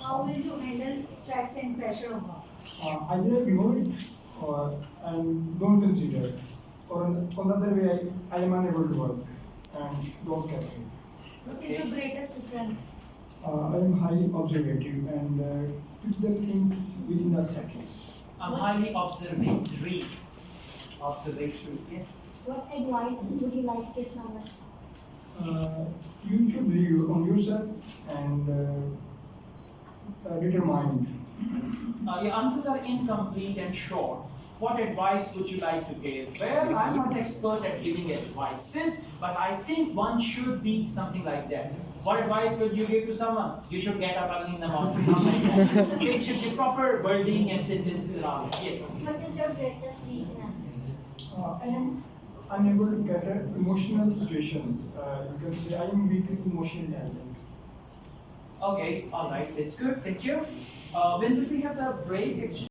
How will you handle stress and pressure? Either ignore it and don't consider it. Or on the other way, I am unable to work and don't catch it. What is your greatest strength? I am highly observative and keep the thing within a second. I'm highly observatory. Observatory, yeah. What advice would you like to give someone? You should believe on yourself and determined. Your answers are incomplete and short. What advice would you like to give? Well, I'm not expert at giving advices, but I think one should be something like that. What advice would you give to someone? You should get up early in the morning. Something like that. There should be proper wording and sentences around it. Yes. What is your greatest weakness? I am unable to get an emotional situation. You can say I am weak in emotional intelligence. Okay, all right, that's good. Thank you. When will we have the break?